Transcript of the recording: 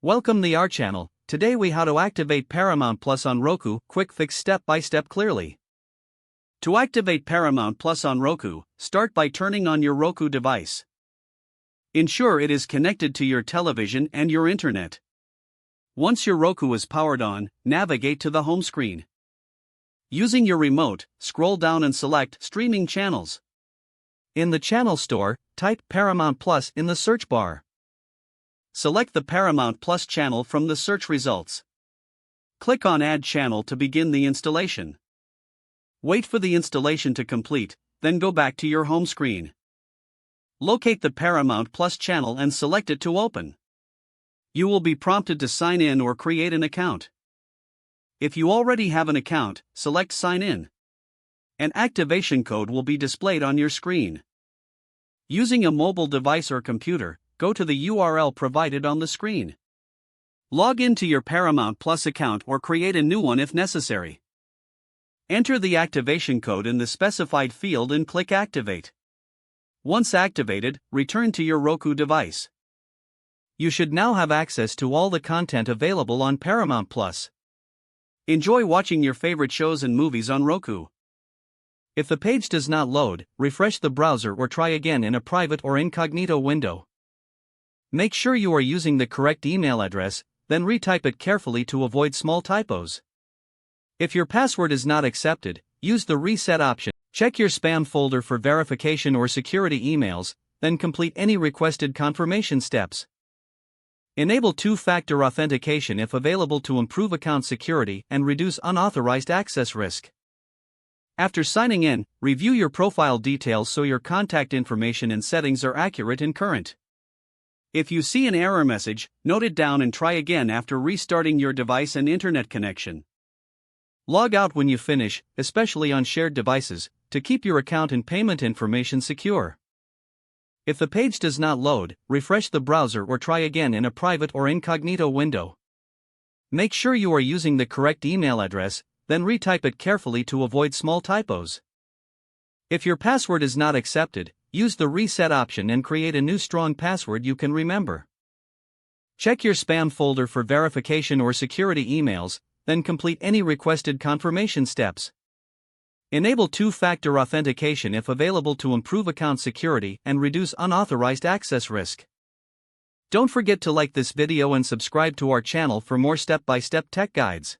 Welcome to our channel. Today we how to activate Paramount Plus on Roku. Quick fix step by step clearly. To activate Paramount Plus on Roku, start by turning on your Roku device. Ensure it is connected to your television and your internet. Once your Roku is powered on, navigate to the home screen. Using your remote, scroll down and select Streaming Channels. In the channel store, type Paramount Plus in the search bar. Select the Paramount Plus channel from the search results. Click on Add Channel to begin the installation. Wait for the installation to complete, then go back to your home screen. Locate the Paramount Plus channel and select it to open. You will be prompted to sign in or create an account. If you already have an account, select Sign In. An activation code will be displayed on your screen. Using a mobile device or computer, go to the URL provided on the screen. Log into your Paramount Plus account or create a new one if necessary. Enter the activation code in the specified field and click Activate. Once activated, return to your Roku device. You should now have access to all the content available on Paramount Plus. Enjoy watching your favorite shows and movies on Roku. If the page does not load, refresh the browser or try again in a private or incognito window. Make sure you are using the correct email address, then retype it carefully to avoid small typos. If your password is not accepted, use the reset option. Check your spam folder for verification or security emails, then complete any requested confirmation steps. Enable two-factor authentication if available to improve account security and reduce unauthorized access risk. After signing in, review your profile details so your contact information and settings are accurate and current. If you see an error message, note it down and try again after restarting your device and internet connection. Log out when you finish, especially on shared devices, to keep your account and payment information secure. If the page does not load, refresh the browser or try again in a private or incognito window. Make sure you are using the correct email address, then retype it carefully to avoid small typos. If your password is not accepted, use the reset option and create a new strong password you can remember. Check your spam folder for verification or security emails, then complete any requested confirmation steps. Enable two-factor authentication if available to improve account security and reduce unauthorized access risk. Don't forget to like this video and subscribe to our channel for more step-by-step tech guides.